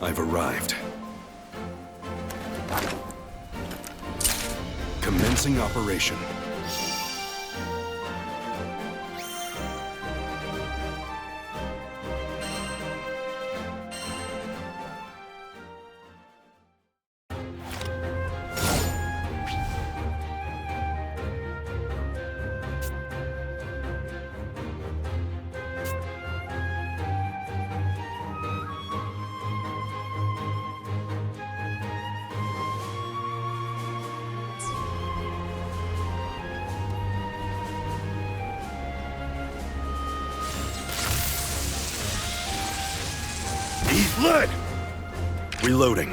I've arrived. Commencing operation. Eat lead! Reloading.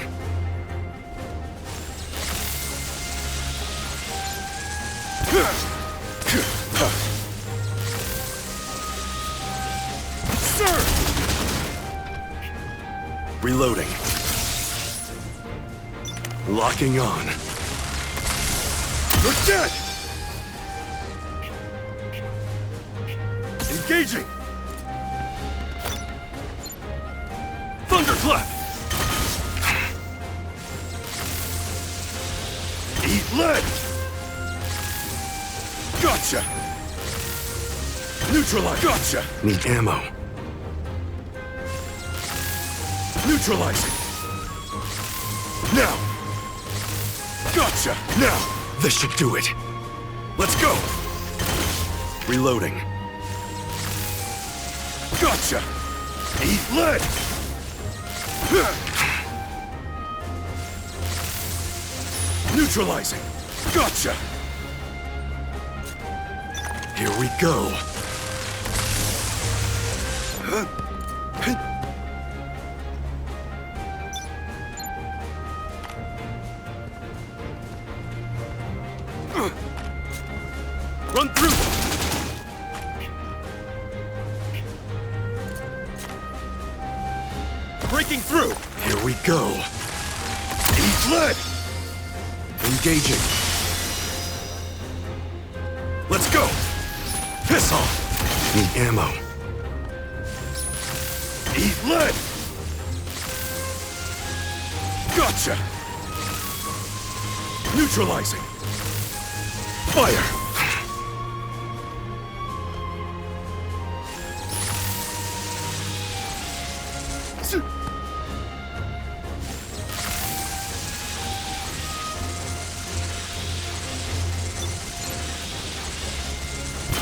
Sir! Reloading. Locking on. You're dead! Engaging! Thunderclap! Eat lead! Gotcha! Neutralize! Gotcha! Need ammo. Neutralizing! Now! Gotcha! Now! This should do it! Let's go! Reloading. Gotcha! Eat lead! Neutralizing! Gotcha! Here we go! Run through! Breaking through! Here we go! Eat lead! Engaging. Let's go! Piss off! Need ammo. Eat lead! Gotcha! Neutralizing. Fire!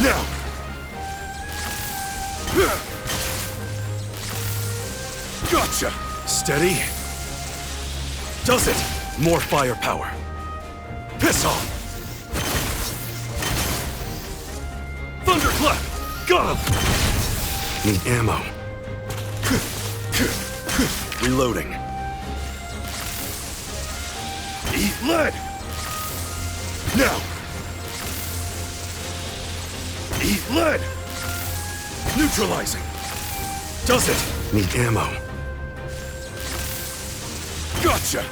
Now! Gotcha! Steady. Does it! More firepower. Piss off! Thunderclap! Got him! Need ammo. Reloading. Eat lead! Now! Eat lead! Neutralizing! Does it! Need ammo. Gotcha!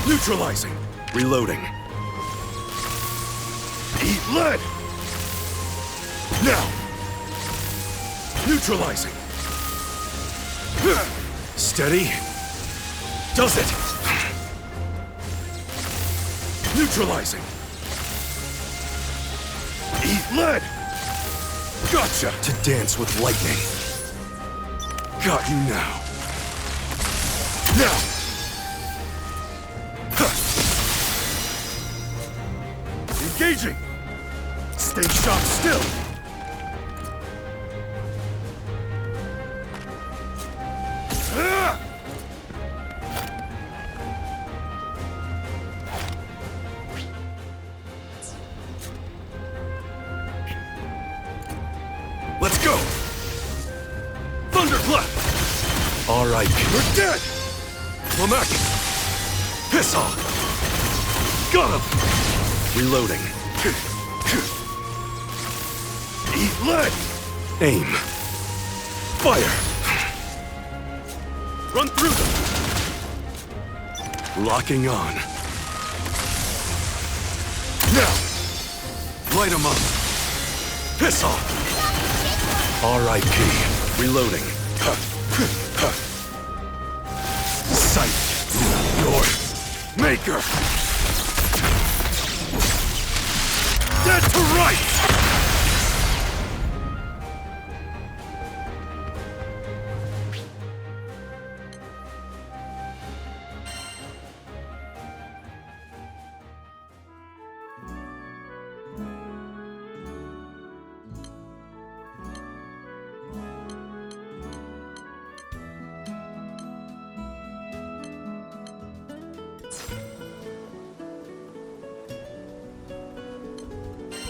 Neutralizing! Reloading. Eat lead! Now! Neutralizing! Steady. Does it! Neutralizing! Eat lead! Gotcha! To dance with lightning. Got you now. Now! Engaging! Stay shot still! Let's go! Thunderclap! All right, you're dead! Lamek! Piss off! Got him! Reloading. Eat lead! Aim. Fire! Run through them! Locking on. Now! Light 'em up! Piss off! R.I.P. Reloading. Sight. Your maker. Dead to rights!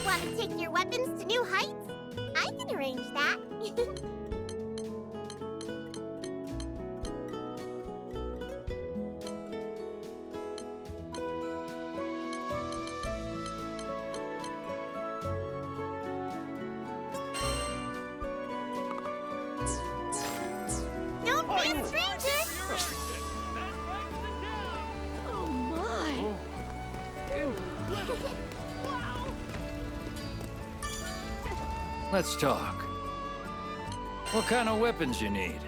Want to take your weapons to new heights? I can arrange that. Don't be a stranger! Oh my! Let's talk. What kind of weapons you need?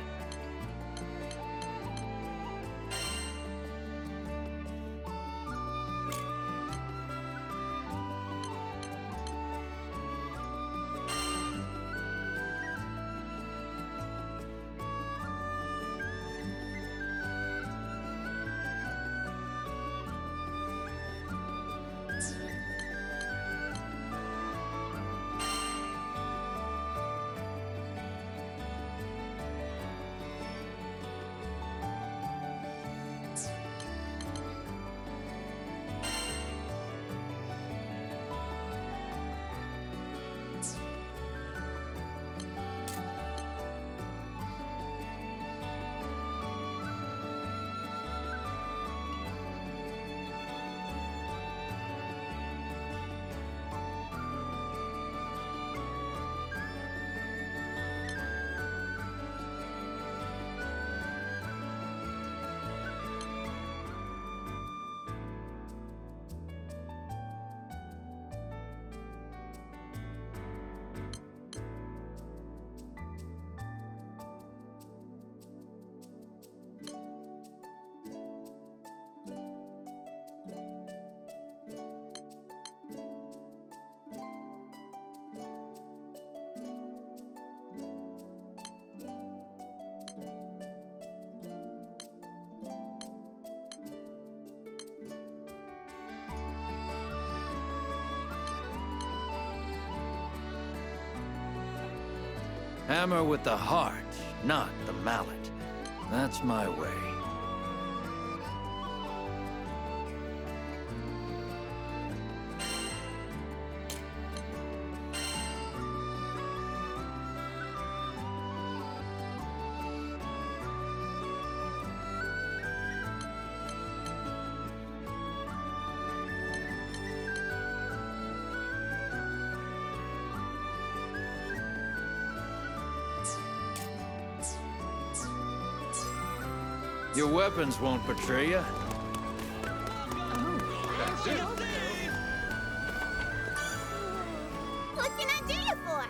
Hammer with the heart, not the mallet. That's my way. Your weapons won't betray you. What can I do you for?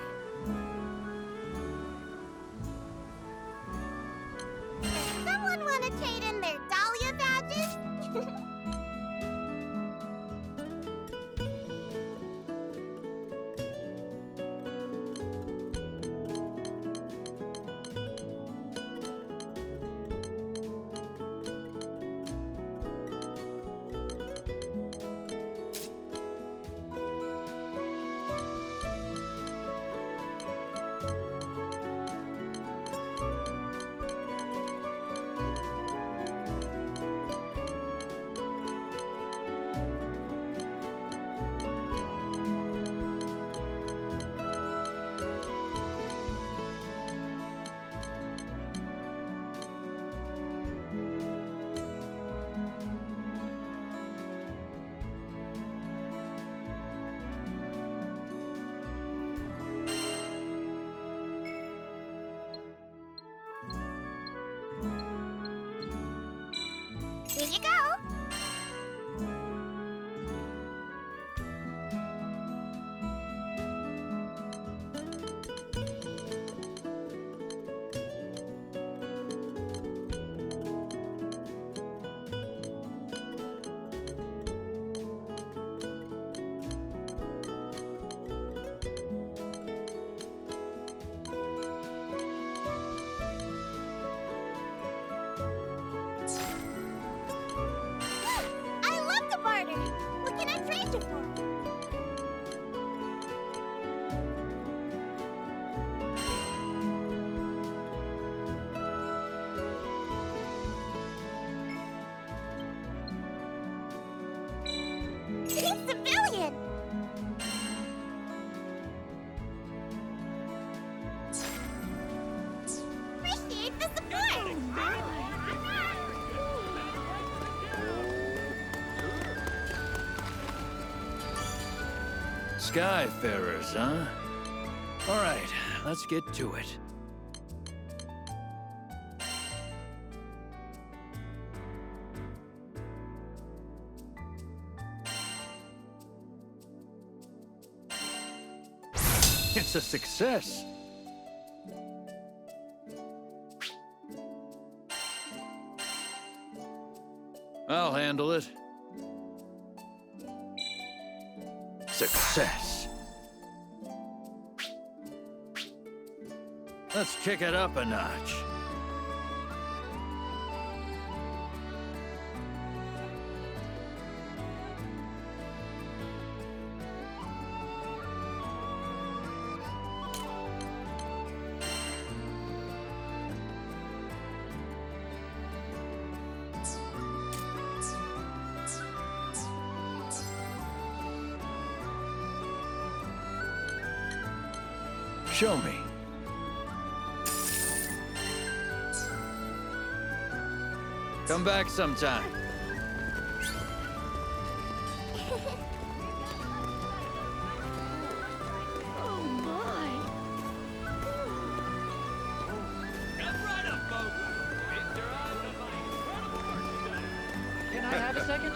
Does someone want to trade in their Dahlia badges? Civilian! Appreciate the support! Skyfarers, huh? All right, let's get to it. It's a success. I'll handle it. Success. Let's kick it up a notch. Show me. Come back sometime. Oh my. Come right up, folks. Feast your eyes on my incredible merchandise. Can I have a second?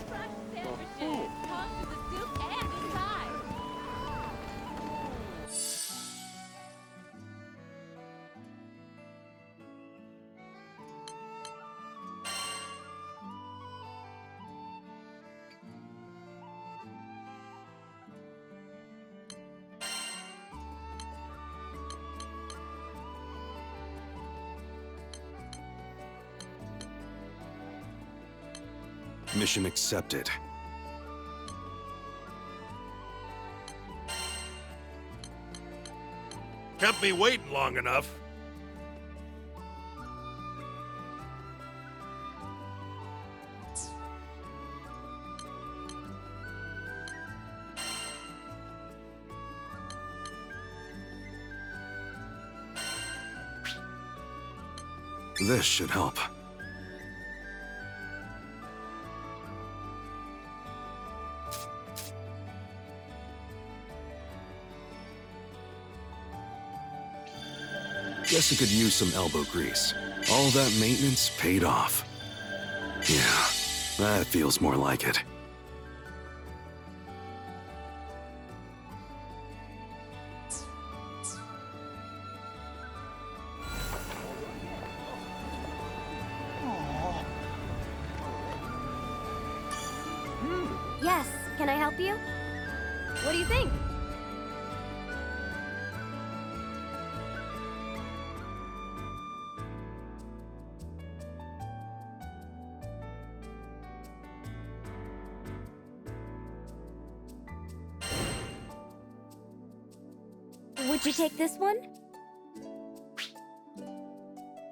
Fresh sandwiches. Comes with the soup and the pie. Mission accepted. Kept me waiting long enough. This should help. Guess I could use some elbow grease. All that maintenance paid off. Yeah, that feels more like it. Yes, can I help you? What do you think? Would you take this one?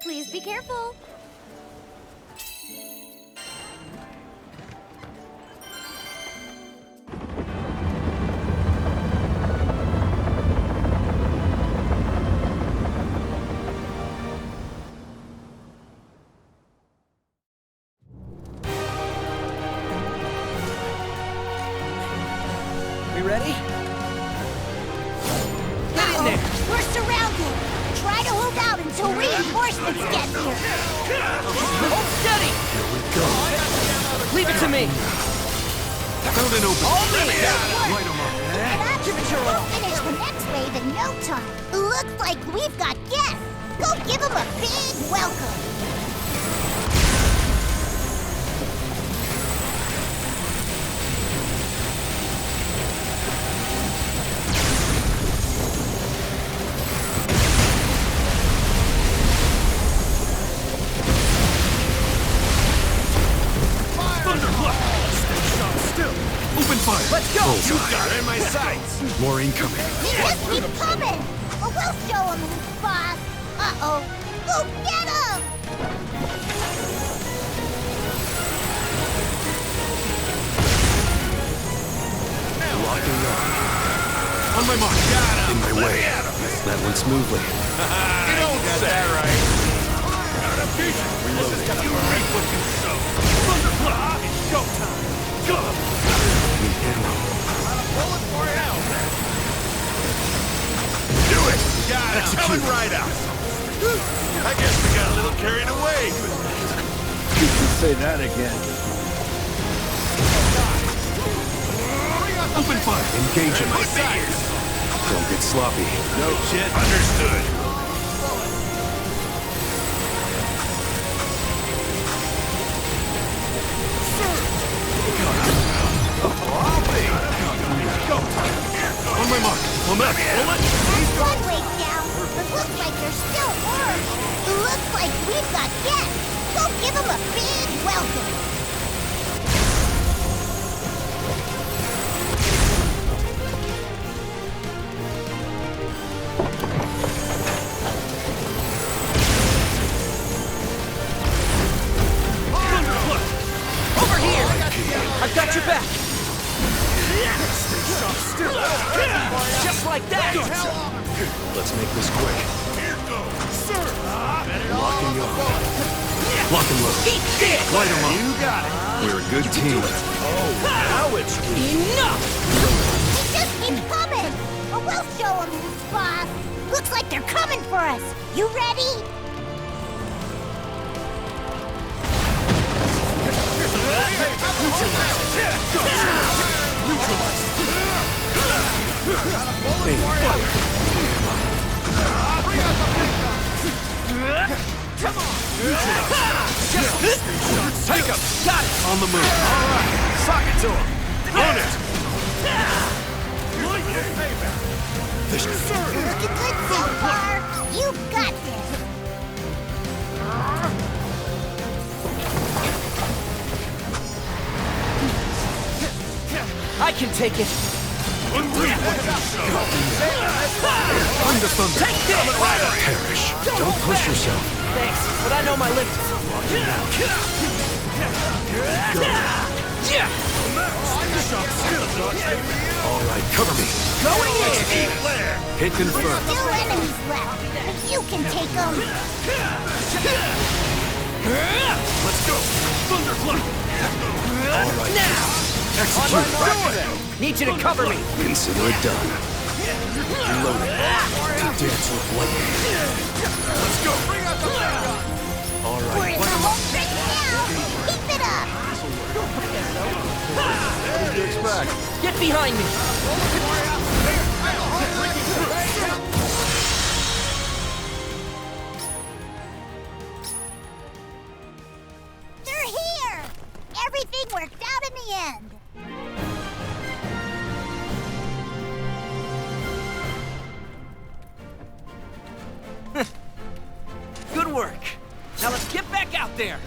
Please be careful. We ready? Get in there! We're surrounded. Try to hold out until reinforcements get here. Hold steady! Leave it to me! Found an open. All me! Light 'em up. And actually, we'll finish the next wave in no time. Looks like we've got guests. Go give them a big welcome. You got it in my sights. More incoming. Just keep coming! Or we'll show him who's boss! Uh-oh! Go get him! Locking on. On my mark. Got him. In my way. That went smoothly. You don't say. That right. Got a vision. This is gonna be great what you show. Thunderclap. It's showtime. Go. Need ammo. Bullet for you now. Do it. Got him. Coming right out. I guess we got a little carried away. You can say that again. Open fire. Engage him. My sights. Don't get sloppy. No shit. Understood. On my mark. Bullet. One way down, but looks like there's still more. Looks like we've got guests. Go give them a big welcome. Over here! I've got your back! Just like that! Let's make this quick. Locking on. Lock and load. Eat this! Light 'em up. You got it. We're a good team. Now it's Enough! Just keep coming, or we'll show them who's boss. Looks like they're coming for us. You ready? take him. Got it! On the move. All right. Sock it to him. Run it. Looking good so far. You got this. I can take it! Under thunder. Take this! Perish. Don't push yourself. Thanks, but I know my limits. All right, cover me. Going in! Hit confirmed. Still enemies left, but you can take them. Let's go. Thunderclap. All right. Now! Execute. Need you to cover me! Consider it done. Reloading. To dance with lightning. Let's go. All We're right. in the home stretch now. Keep it up. What did you expect? Get behind me! They're here. Everything worked out in the end. Good work! Now let's get back out there!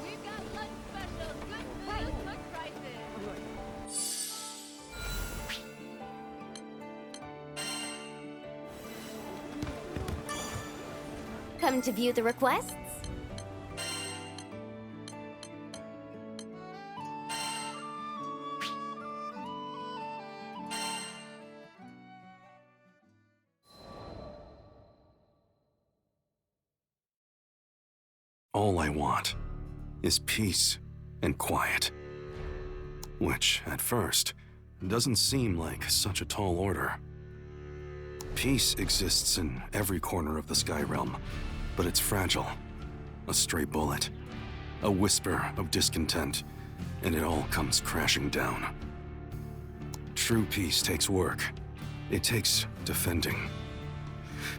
We've got lunch specials, good food, good prices. Come to view the requests? All I want is peace and quiet. Which, at first, doesn't seem like such a tall order. Peace exists in every corner of the Sky Realm, but it's fragile. a stray bullet, a whisper of discontent, and it all comes crashing down. True peace takes work. It takes defending.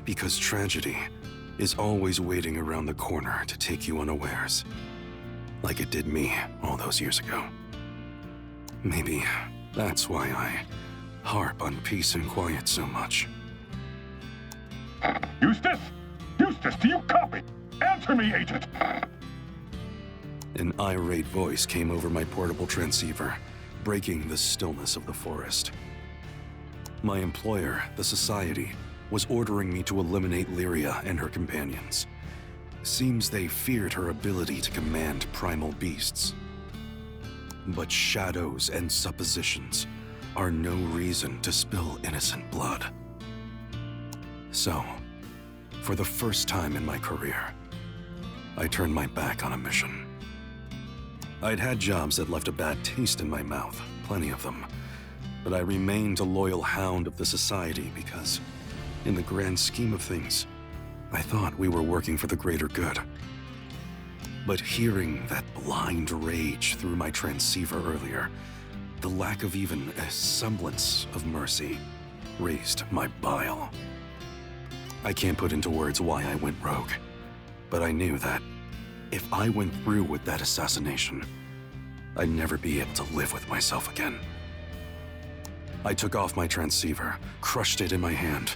Because tragedy is always waiting around the corner to take you unawares, like it did me all those years ago. Maybe that's why I harp on peace and quiet so much. Eustace? Eustace, do you copy? Answer me, Agent! An irate voice came over my portable transceiver, breaking the stillness of the forest. My employer, the Society, was ordering me to eliminate Lyria and her companions. Seems they feared her ability to command primal beasts. But shadows and suppositions are no reason to spill innocent blood. So, for the first time in my career, I turned my back on a mission. I'd had jobs that left a bad taste in my mouth, plenty of them, but I remained a loyal hound of the Society because, in the grand scheme of things, I thought we were working for the greater good. But hearing that blind rage through my transceiver earlier, the lack of even a semblance of mercy, raised my bile. I can't put into words why I went rogue, but I knew that if I went through with that assassination, I'd never be able to live with myself again. I took off my transceiver, crushed it in my hand,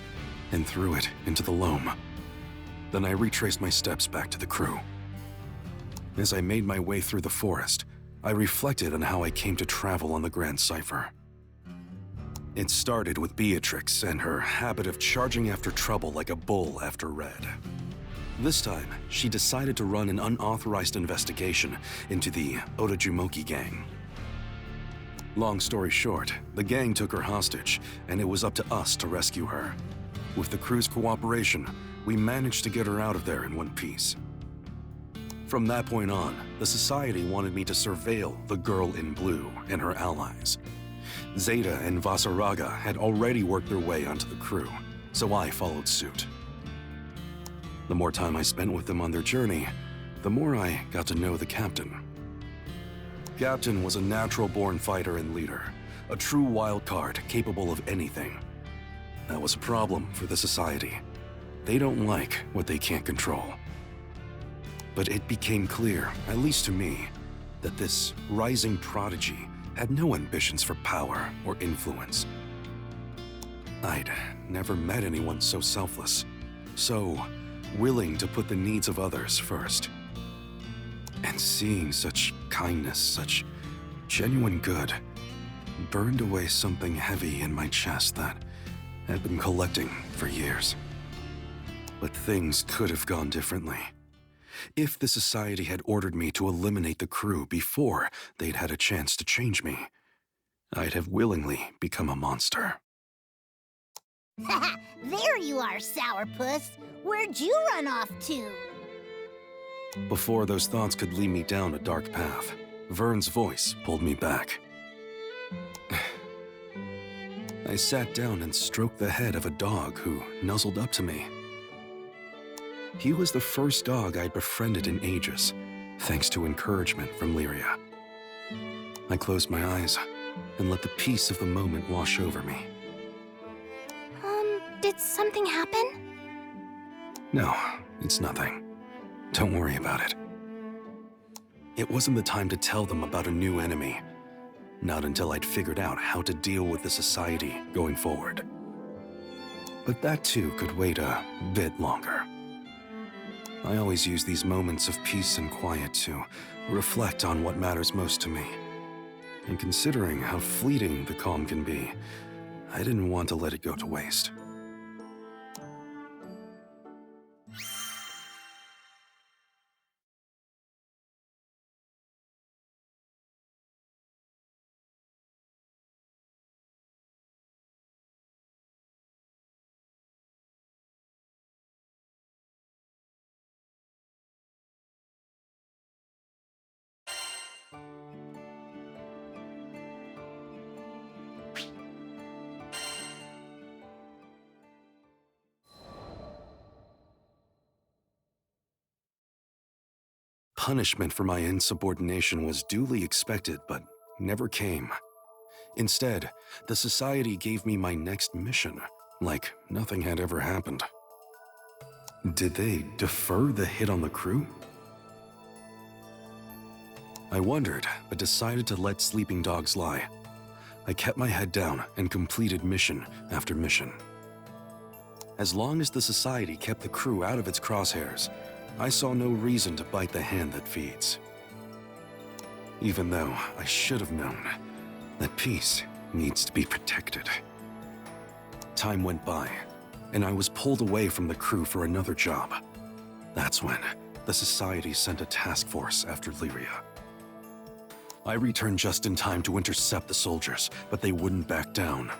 and threw it into the loam. Then I retraced my steps back to the crew. As I made my way through the forest, I reflected on how I came to travel on the Grand Cipher. It started with Beatrix and her habit of charging after trouble like a bull after red. This time, she decided to run an unauthorized investigation into the Otojumoki gang. Long story short, the gang took her hostage, and it was up to us to rescue her. With the crew's cooperation, we managed to get her out of there in one piece. From that point on, the Society wanted me to surveil the girl in blue and her allies. Zeta and Vasaraga had already worked their way onto the crew, so I followed suit. The more time I spent with them on their journey, the more I got to know the captain. Captain was a natural-born fighter and leader, a true wild card capable of anything. That was a problem for the Society. They don't like what they can't control. But it became clear, at least to me, that this rising prodigy had no ambitions for power or influence. I'd never met anyone so selfless, so willing to put the needs of others first. And seeing such kindness, such genuine good, burned away something heavy in my chest that had been collecting for years. But things could have gone differently. If the Society had ordered me to eliminate the crew before they'd had a chance to change me, I'd have willingly become a monster. There you are, Sourpuss. Where'd you run off to? Before those thoughts could lead me down a dark path, Vern's voice pulled me back. I sat down and stroked the head of a dog who nuzzled up to me. He was the first dog I'd befriended in ages, thanks to encouragement from Lyria. I closed my eyes and let the peace of the moment wash over me. Did something happen? No, it's nothing. Don't worry about it. It wasn't the time to tell them about a new enemy. Not until I'd figured out how to deal with the Society going forward. But that too could wait a bit longer. I always use these moments of peace and quiet to reflect on what matters most to me. And considering how fleeting the calm can be, I didn't want to let it go to waste. punishment for my insubordination was duly expected, but never came. Instead, the Society gave me my next mission, like nothing had ever happened. Did they defer the hit on the crew? I wondered, but decided to let sleeping dogs lie. I kept my head down and completed mission after mission. As long as the Society kept the crew out of its crosshairs, I saw no reason to bite the hand that feeds. Even though I should have known that peace needs to be protected. Time went by, and I was pulled away from the crew for another job. That's when the Society sent a task force after Lyria. I returned just in time to intercept the soldiers, but they wouldn't back down.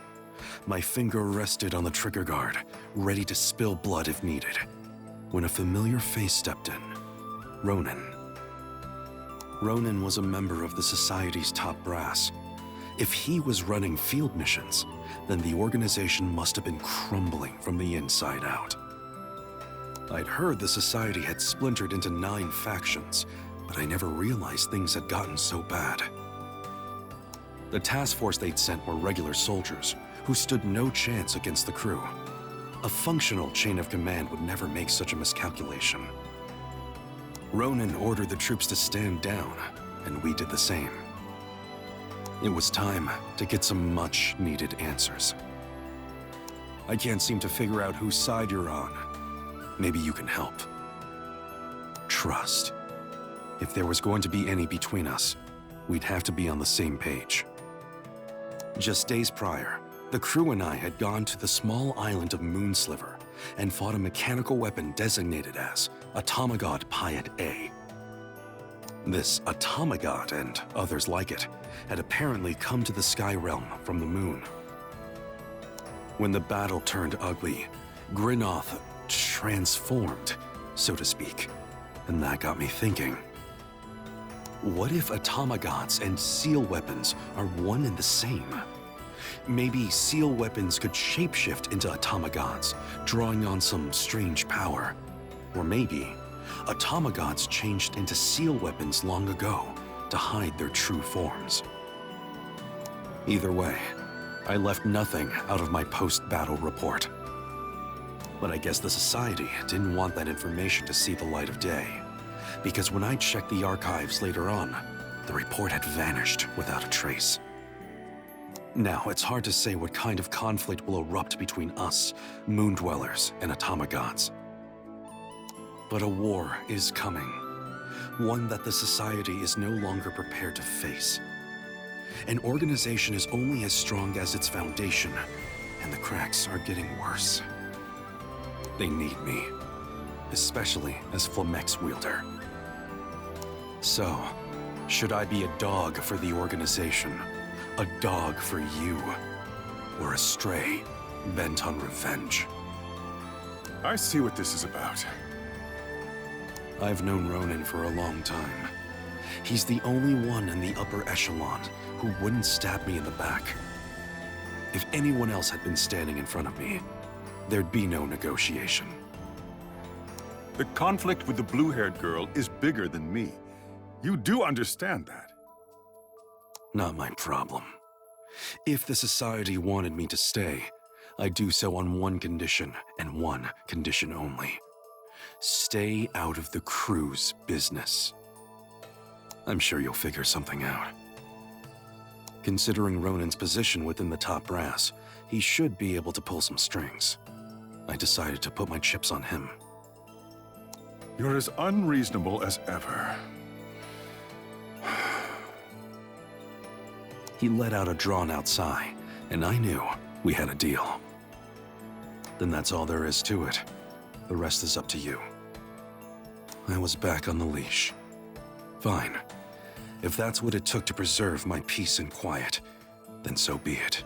My finger rested on the trigger guard, ready to spill blood if needed, when a familiar face stepped in. Ronan. Ronan was a member of the Society's top brass. If he was running field missions, then the organization must have been crumbling from the inside out. I'd heard the Society had splintered into 9 factions, but I never realized things had gotten so bad. The task force they'd sent were regular soldiers, who stood no chance against the crew. A functional chain of command would never make such a miscalculation. Ronan ordered the troops to stand down, and we did the same. It was time to get some much-needed answers. I can't seem to figure out whose side you're on. Maybe you can help. Trust. If there was going to be any between us, we'd have to be on the same page. Just days prior, the crew and I had gone to the small island of Moonsliver and fought a mechanical weapon designated as Atomagod Piet A. This Atomagod and others like it had apparently come to the Sky Realm from the moon. When the battle turned ugly, Grinoth transformed, so to speak, and that got me thinking. What if Atomagods and seal weapons are one and the same? Maybe seal weapons could shapeshift into Atomagods, drawing on some strange power. Or maybe Atomagods changed into seal weapons long ago to hide their true forms. Either way, I left nothing out of my post-battle report. But I guess the Society didn't want that information to see the light of day, because when I checked the archives later on, the report had vanished without a trace. Now, it's hard to say what kind of conflict will erupt between us, Moon Dwellers, and Atomagods. But a war is coming, one that the Society is no longer prepared to face. An organization is only as strong as its foundation, and the cracks are getting worse. They need me, especially as Flamex wielder. So, should I be a dog for the organization, a dog for you, or a stray bent on revenge? I see what this is about. I've known Ronan for a long time. He's the only one in the upper echelon who wouldn't stab me in the back. If anyone else had been standing in front of me, there'd be no negotiation. The conflict with the blue-haired girl is bigger than me. You do understand that. Not my problem. If the Society wanted me to stay, I'd do so on one condition, and one condition only. Stay out of the crew's business. I'm sure you'll figure something out. Considering Ronan's position within the top brass, he should be able to pull some strings. I decided to put my chips on him. You're as unreasonable as ever. He let out a drawn-out sigh, and I knew we had a deal. Then that's all there is to it. The rest is up to you. I was back on the leash. Fine. If that's what it took to preserve my peace and quiet, then so be it.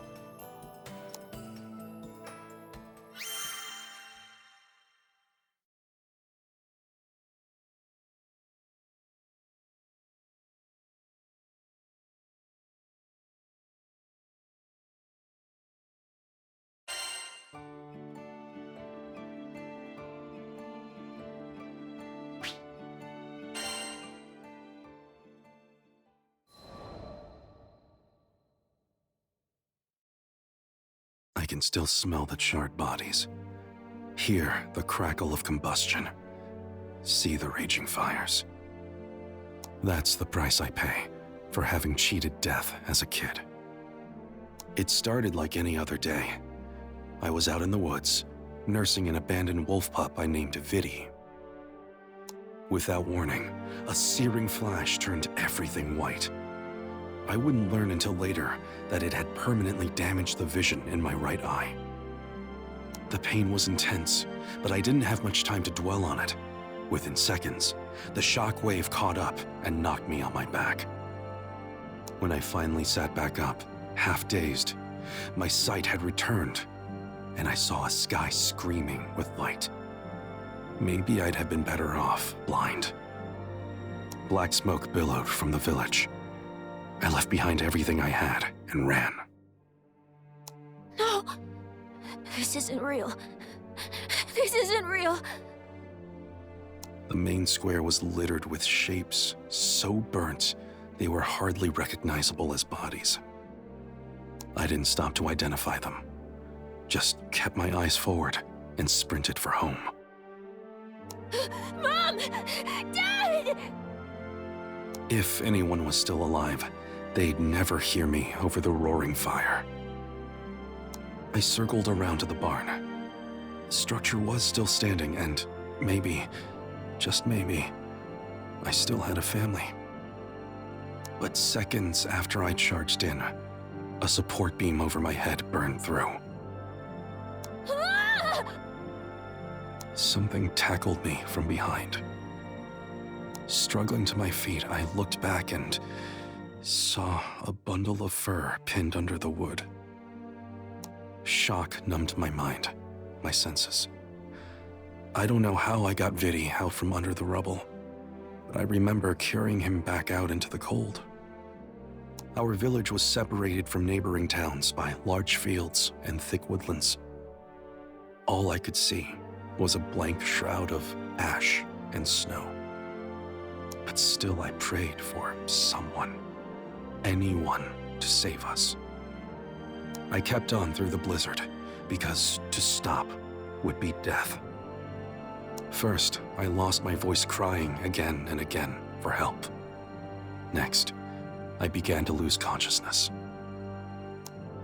can still smell the charred bodies, hear the crackle of combustion, see the raging fires. That's the price I pay for having cheated death as a kid. It started like any other day. I was out in the woods, nursing an abandoned wolf pup I named Viddy. Without warning, a searing flash turned everything white. I wouldn't learn until later that it had permanently damaged the vision in my right eye. The pain was intense, but I didn't have much time to dwell on it. Within seconds, the shock wave caught up and knocked me on my back. When I finally sat back up, half dazed, my sight had returned, and I saw a sky screaming with light. Maybe I'd have been better off blind. Black smoke billowed from the village. I left behind everything I had and ran. No! This isn't real. This isn't real. The main square was littered with shapes so burnt they were hardly recognizable as bodies. I didn't stop to identify them, just kept my eyes forward and sprinted for home. Mom! Dad! If anyone was still alive, they'd never hear me over the roaring fire. I circled around to the barn. The structure was still standing, and maybe, just maybe, I still had a family. But seconds after I charged in, a support beam over my head burned through. Ah! Something tackled me from behind. Struggling to my feet, I looked back and saw a bundle of fur pinned under the wood. Shock numbed my mind, my senses. I don't know how I got Viddy out from under the rubble, but I remember carrying him back out into the cold. Our village was separated from neighboring towns by large fields and thick woodlands. All I could see was a blank shroud of ash and snow. But still I prayed for someone, anyone, to save us. I kept on through the blizzard, because to stop would be death. First, I lost my voice crying again and again for help. Next, I began to lose consciousness.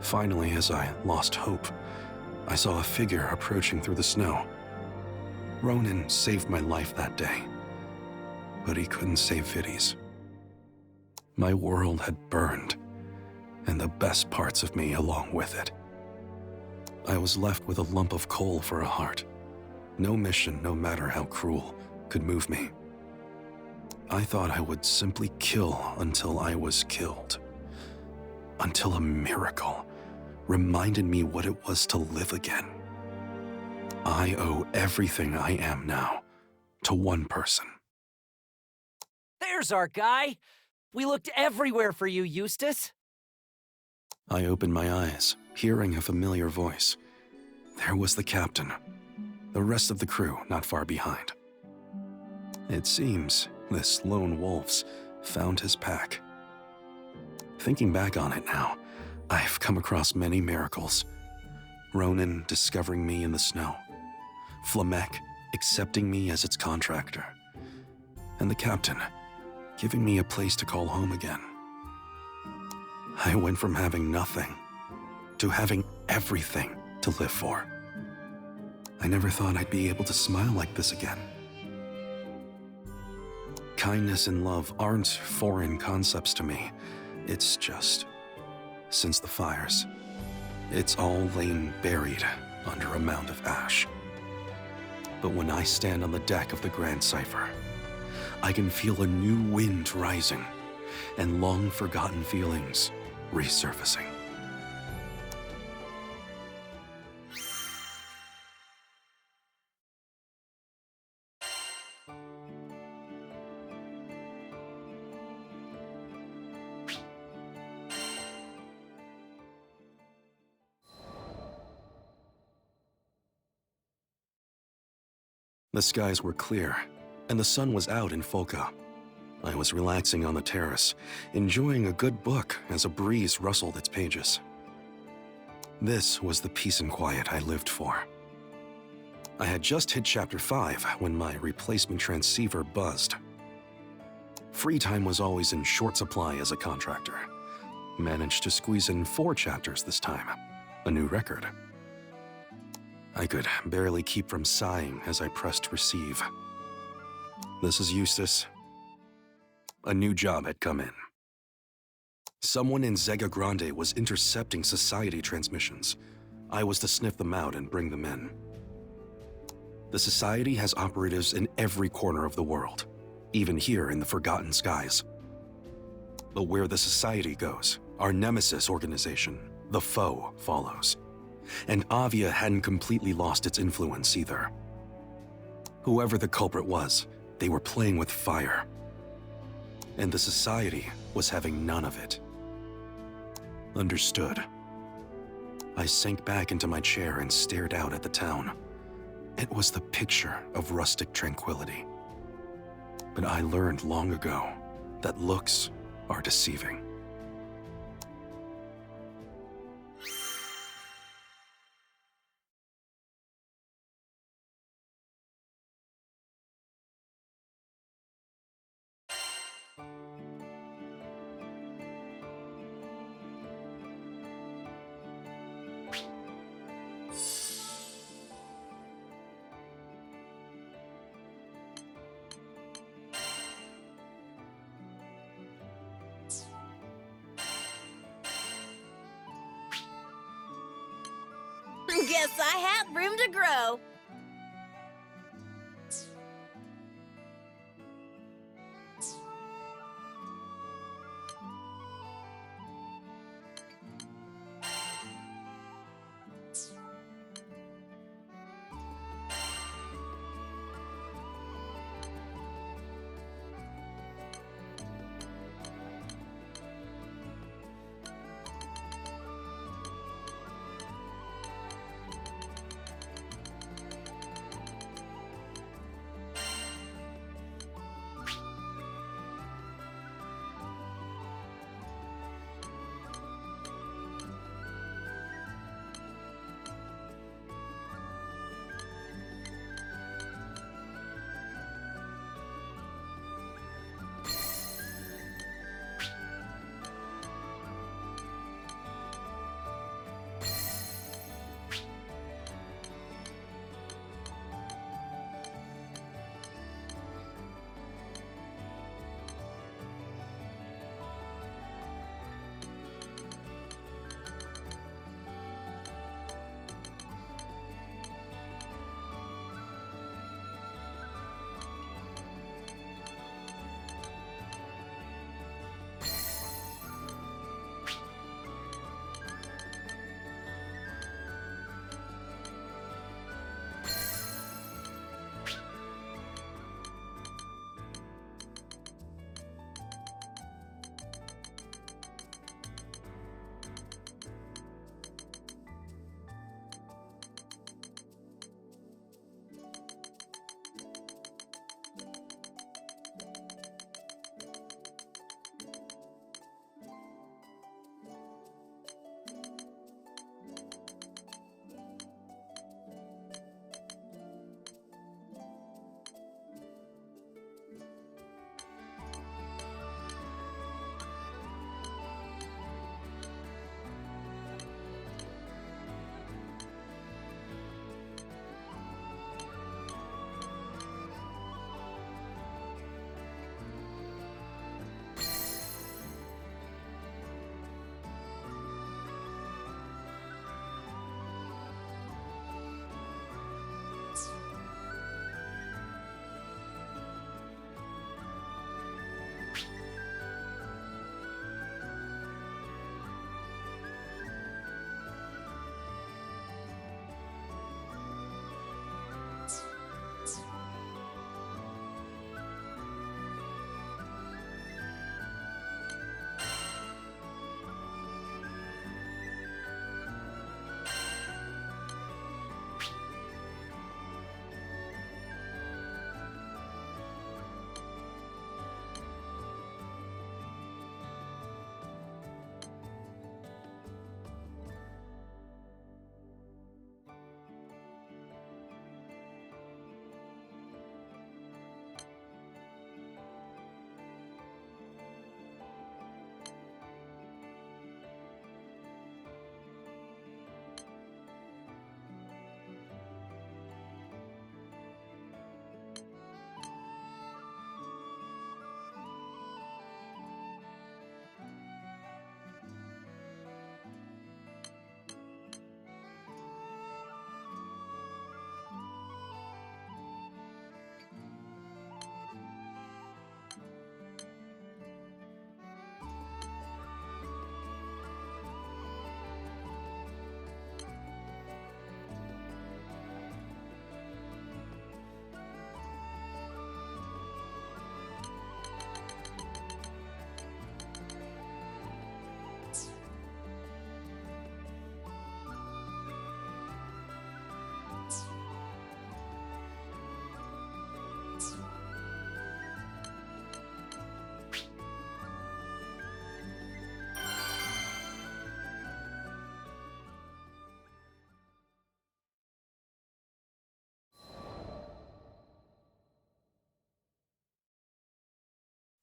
Finally, as I lost hope, I saw a figure approaching through the snow. Ronan saved my life that day, but he couldn't save Viddy's. My world had burned, and the best parts of me along with it. I was left with a lump of coal for a heart. No mission, no matter how cruel, could move me. I thought I would simply kill until I was killed. Until a miracle reminded me what it was to live again. I owe everything I am now to one person. There's our guy. We looked everywhere for you, Eustace. I opened my eyes, hearing a familiar voice. There was the captain. The rest of the crew not far behind. It seems this lone wolf's found his pack. Thinking back on it now, I've come across many miracles. Ronan discovering me in the snow, Flamek accepting me as its contractor, and the captain giving me a place to call home again. I went from having nothing to having everything to live for. I never thought I'd be able to smile like this again. Kindness and love aren't foreign concepts to me. It's just, since the fires, it's all lain buried under a mound of ash. But when I stand on the deck of the Grand Cipher, I can feel a new wind rising and long-forgotten feelings resurfacing. The skies were clear, and the sun was out in Folca. I was relaxing on the terrace, enjoying a good book as a breeze rustled its pages. This was the peace and quiet I lived for. I had just hit Chapter 5 when my replacement transceiver buzzed. Free time was always in short supply as a contractor. Managed to squeeze in 4 chapters this time, a new record. I could barely keep from sighing as I pressed receive. This is Eustace. A new job had come in. Someone in Zega Grande was intercepting society transmissions. I was to sniff them out and bring them in. The society has operatives in every corner of the world, even here in the Forgotten Skies. But where the society goes, our nemesis organization, the Foe, follows. And Avia hadn't completely lost its influence either. Whoever the culprit was, they were playing with fire. And the society was having none of it. Understood. I sank back into my chair and stared out at the town. It was the picture of rustic tranquility. But I learned long ago that looks are deceiving. Guess I had room to grow.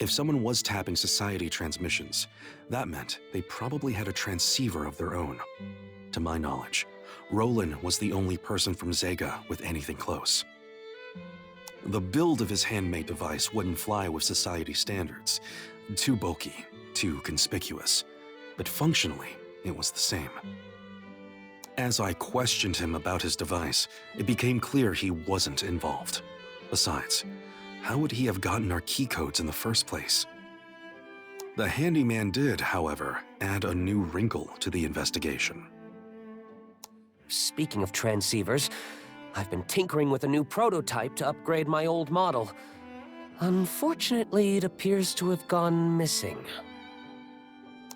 If someone was tapping society transmissions, that meant they probably had a transceiver of their own. To my knowledge, Roland was the only person from Zega with anything close. The build of his handmade device wouldn't fly with society standards. Too bulky, too conspicuous. But functionally, it was the same. As I questioned him about his device, it became clear he wasn't involved. Besides, how would he have gotten our key codes in the first place? The handyman did, however, add a new wrinkle to the investigation. Speaking of transceivers, I've been tinkering with a new prototype to upgrade my old model. Unfortunately, it appears to have gone missing.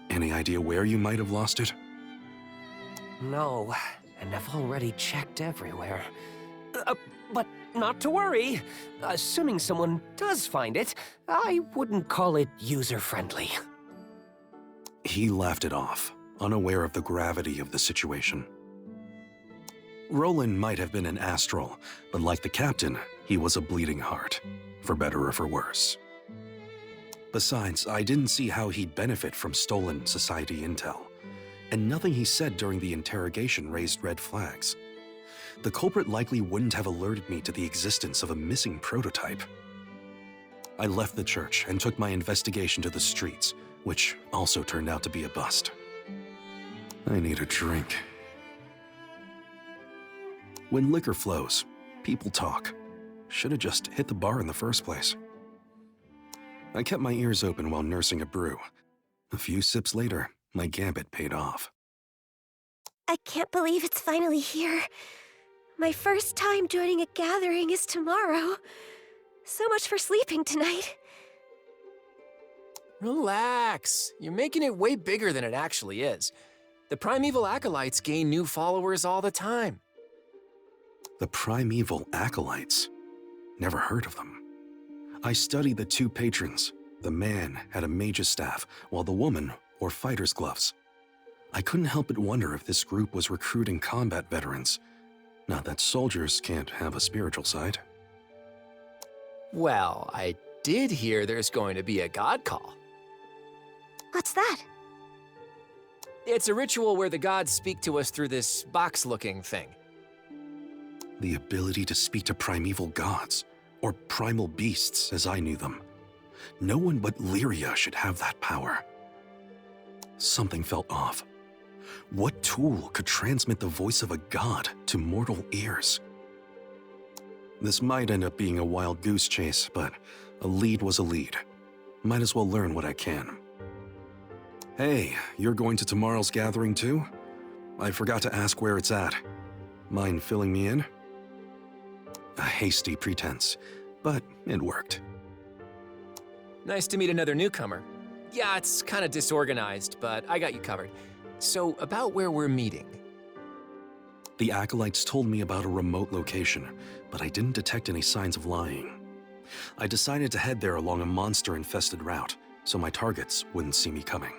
Any idea where you might have lost it? No, and I've already checked everywhere. But not to worry. Assuming someone does find it, I wouldn't call it user-friendly. He laughed it off, unaware of the gravity of the situation. Roland might have been an astral, but like the captain, he was a bleeding heart, for better or for worse. Besides, I didn't see how he'd benefit from stolen society intel, and nothing he said during the interrogation raised red flags. The culprit likely wouldn't have alerted me to the existence of a missing prototype. I left the church and took my investigation to the streets, which also turned out to be a bust. I need a drink. When liquor flows, people talk. Should have just hit the bar in the first place. I kept my ears open while nursing a brew. A few sips later, my gambit paid off. I can't believe it's finally here. My first time joining a gathering is tomorrow. So much for sleeping tonight. Relax. You're making it way bigger than it actually is. The Primeval Acolytes gain new followers all the time. The Primeval Acolytes? Never heard of them. I studied the two patrons. The man had a mage's staff, while the woman wore fighter's gloves. I couldn't help but wonder if this group was recruiting combat veterans. Not that soldiers can't have a spiritual side. Well, I did hear there's going to be a god call. What's that? It's a ritual where the gods speak to us through this box-looking thing. The ability to speak to primeval gods, or primal beasts as I knew them. No one but Lyria should have that power. Something felt off. What tool could transmit the voice of a god to mortal ears? This might end up being a wild goose chase, but a lead was a lead. Might as well learn what I can. Hey, you're going to tomorrow's gathering too? I forgot to ask where it's at. Mind filling me in? A hasty pretense, but it worked. Nice to meet another newcomer. Yeah, it's kind of disorganized, but I got you covered. So, about where we're meeting. The acolytes told me about a remote location, but I didn't detect any signs of lying. I decided to head there along a monster-infested route, so my targets wouldn't see me coming.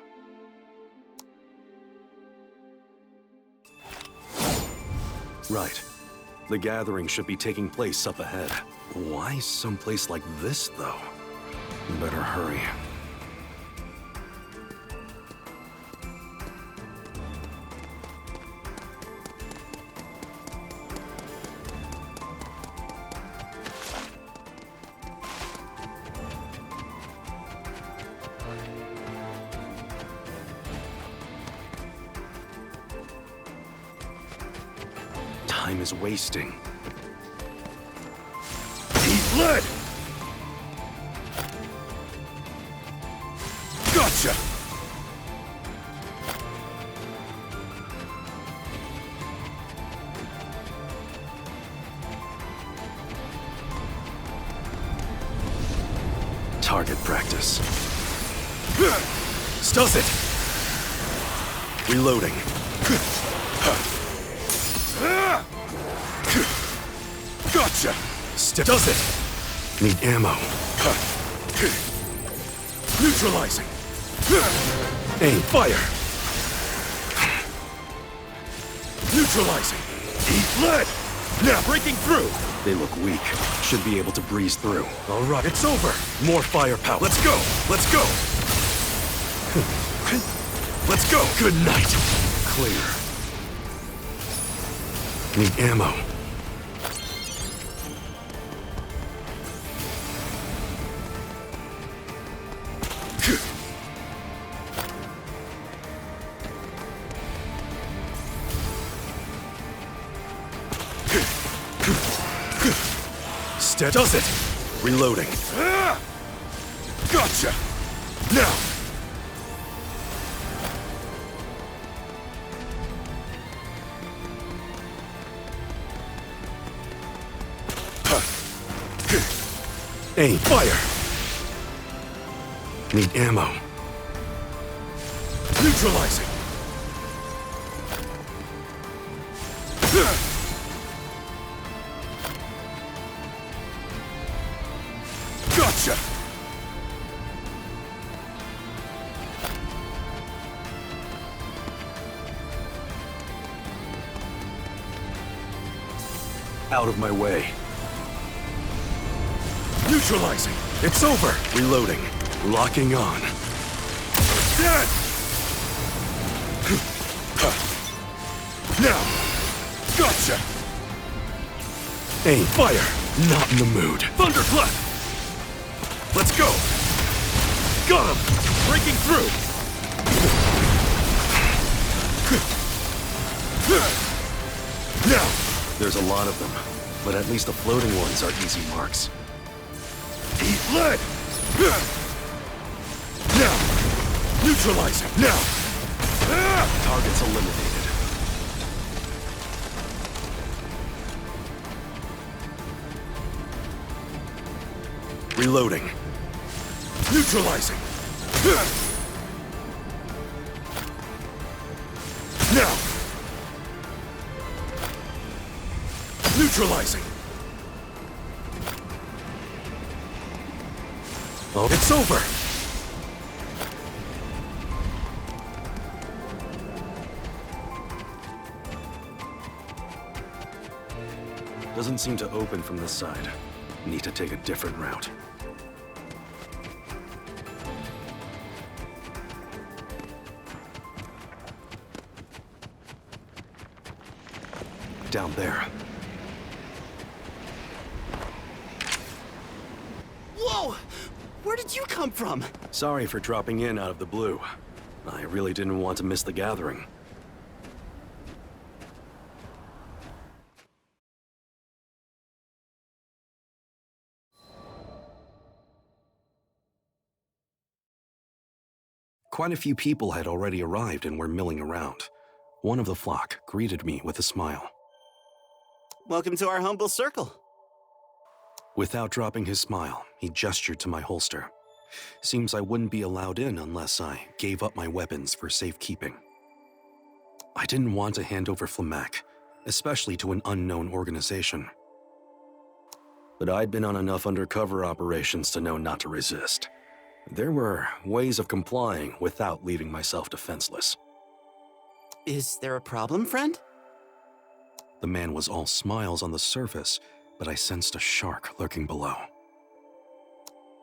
Right. The gathering should be taking place up ahead. Why someplace like this, though? Better hurry. Time is wasting. Eat lead! Gotcha! Target practice. Does it! Reloading. Gotcha! Does it! Need ammo. Neutralizing! Aim. Fire! Neutralizing! Eat lead! Now, breaking through! They look weak. Should be able to breeze through. All right, it's over. More firepower. Let's go. Let's go. Let's go. Good night. Clear. Need ammo. That does it! Reloading. Gotcha! Now! Aim. Fire! Need ammo. Neutralizing! Gotcha! Out of my way. Neutralizing! It's over! Reloading. Locking on. Dead! Now! Gotcha! Aim. Fire! Not in the mood. Thunderclap! Let's go! Got him! Breaking through! Now! There's a lot of them, but at least the floating ones are easy marks. Eat lead! Now! Neutralizing! Now! Targets eliminated. Reloading. Neutralizing! Now! Neutralizing! Oh, it's over! Doesn't seem to open from this side. Need to take a different route. Down there. Whoa! Where did you come from? Sorry for dropping in out of the blue. I really didn't want to miss the gathering. Quite a few people had already arrived and were milling around. One of the flock greeted me with a smile. Welcome to our humble circle. Without dropping his smile, he gestured to my holster. Seems I wouldn't be allowed in unless I gave up my weapons for safekeeping. I didn't want to hand over Flamak, especially to an unknown organization. But I'd been on enough undercover operations to know not to resist. There were ways of complying without leaving myself defenseless. Is there a problem, friend? The man was all smiles on the surface, but I sensed a shark lurking below.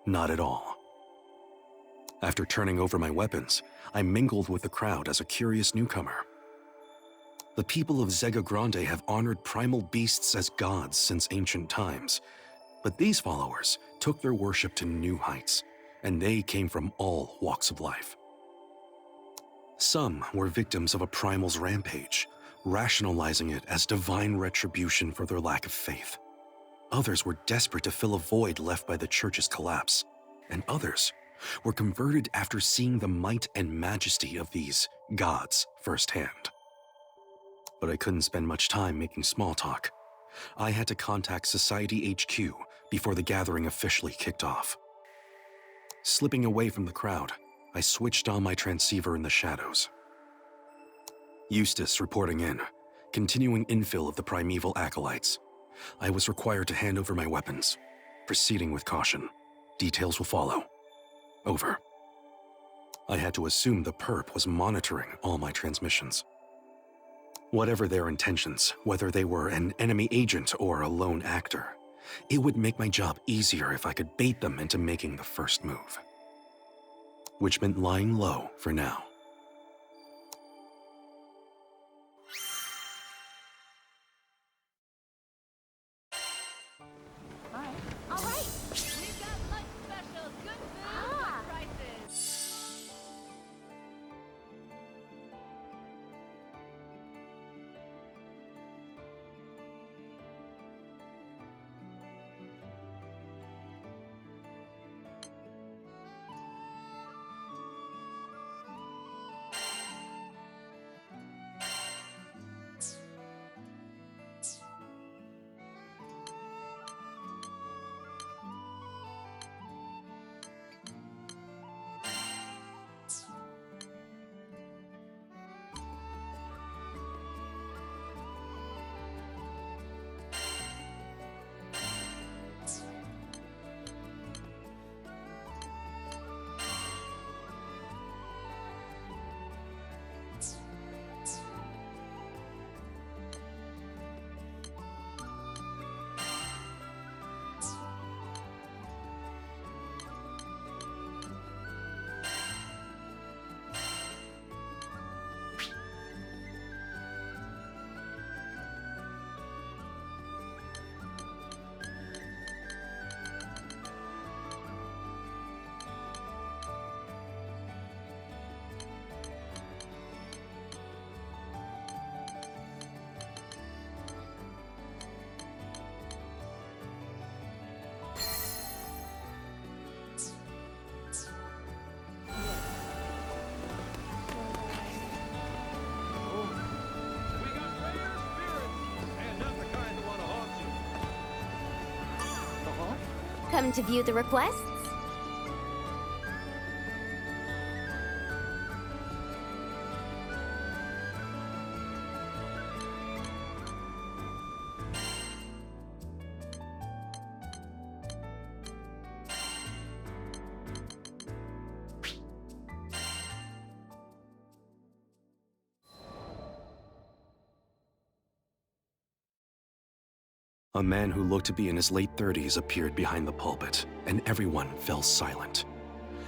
Not at all. After turning over my weapons, I mingled with the crowd as a curious newcomer. The people of Zega Grande have honored primal beasts as gods since ancient times, but these followers took their worship to new heights, and they came from all walks of life. Some were victims of a primal's rampage, rationalizing it as divine retribution for their lack of faith. Others were desperate to fill a void left by the church's collapse, and others were converted after seeing the might and majesty of these gods firsthand. But I couldn't spend much time making small talk. I had to contact Society HQ before the gathering officially kicked off. Slipping away from the crowd, I switched on my transceiver in the shadows. Eustace reporting in, continuing infill of the primeval acolytes. I was required to hand over my weapons. Proceeding with caution. Details will follow. Over. I had to assume the perp was monitoring all my transmissions. Whatever their intentions, whether they were an enemy agent or a lone actor, it would make my job easier if I could bait them into making the first move. Which meant lying low for now. All right. We've got lunch specials, good food, good prices. We got rare spirits, and not the kind that want to haunt you. Come to view the requests? A man who looked to be in his late 30s appeared behind the pulpit, and everyone fell silent.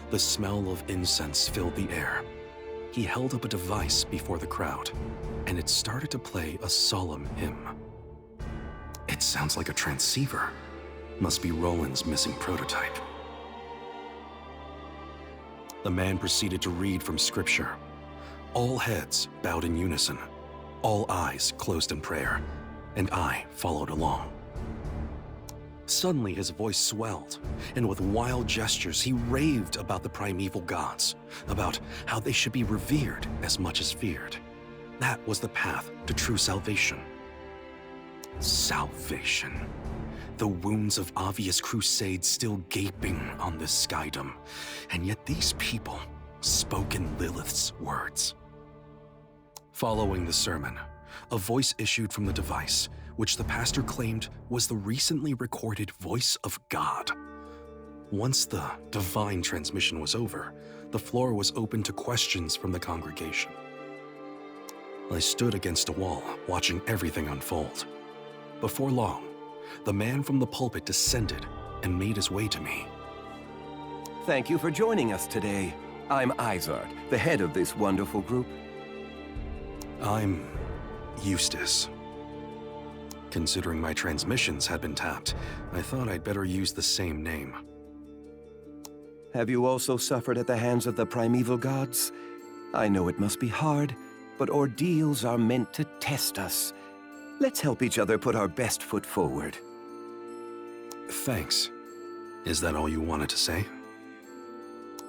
The smell of incense filled the air. He held up a device before the crowd, and it started to play a solemn hymn. It sounds like a transceiver. Must be Roland's missing prototype. The man proceeded to read from scripture. All heads bowed in unison, all eyes closed in prayer, and I followed along. Suddenly his voice swelled, and with wild gestures he raved about the primeval gods, about how they should be revered as much as feared. That was the path to true salvation. Salvation. The wounds of obvious crusade still gaping on this skydom, and yet these people spoke in Lilith's words. Following the sermon, a voice issued from the device, which the pastor claimed was the recently recorded voice of God. Once the divine transmission was over, the floor was open to questions from the congregation. I stood against a wall, watching everything unfold. Before long, the man from the pulpit descended and made his way to me. Thank you for joining us today. I'm Izard, the head of this wonderful group. I'm Eustace. Considering my transmissions had been tapped, I thought I'd better use the same name. Have you also suffered at the hands of the primeval gods? I know it must be hard, but ordeals are meant to test us. Let's help each other put our best foot forward. Thanks. Is that all you wanted to say?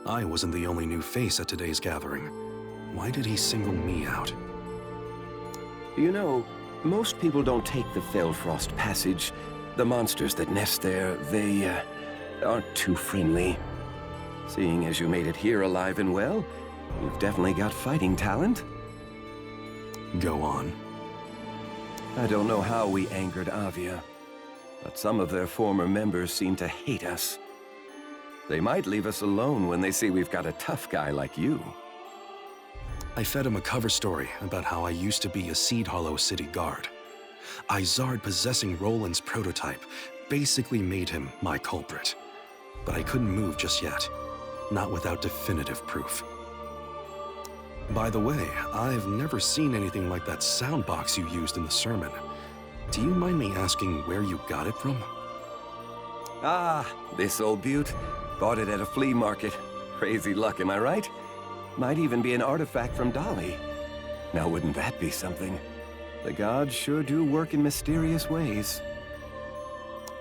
I wasn't the only new face at today's gathering. Why did he single me out? You know, most people don't take the Fellfrost Passage. The monsters that nest there, they aren't too friendly. Seeing as you made it here alive and well, you've definitely got fighting talent. Go on. I don't know how we angered Avia, but some of their former members seem to hate us. They might leave us alone when they see we've got a tough guy like you. I fed him a cover story about how I used to be a Seed Hollow city guard. Izard possessing Roland's prototype basically made him my culprit. But I couldn't move just yet, not without definitive proof. By the way, I've never seen anything like that sound box you used in the sermon. Do you mind me asking where you got it from? Ah, this old beaut. Bought it at a flea market. Crazy luck, am I right? Might even be an artifact from Dolly. Now wouldn't that be something? The gods sure do work in mysterious ways.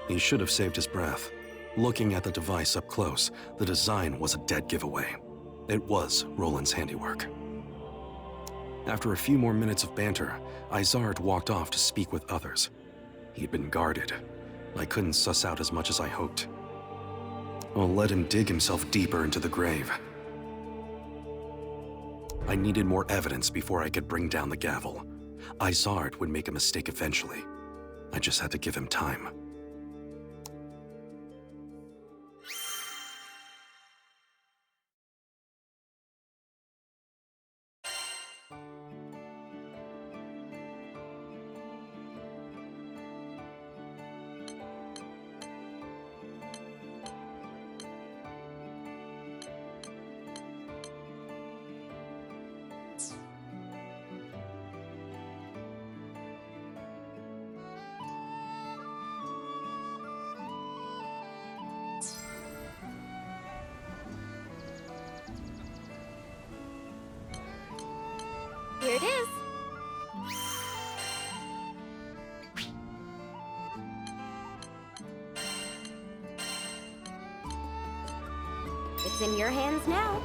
He should have saved his breath. Looking at the device up close, the design was a dead giveaway. It was Roland's handiwork. After a few more minutes of banter, Izard walked off to speak with others. He'd been guarded. I couldn't suss out as much as I hoped. I'll let him dig himself deeper into the grave. I needed more evidence before I could bring down the gavel. Izard would make a mistake eventually. I just had to give him time. Here it is. It's in your hands now.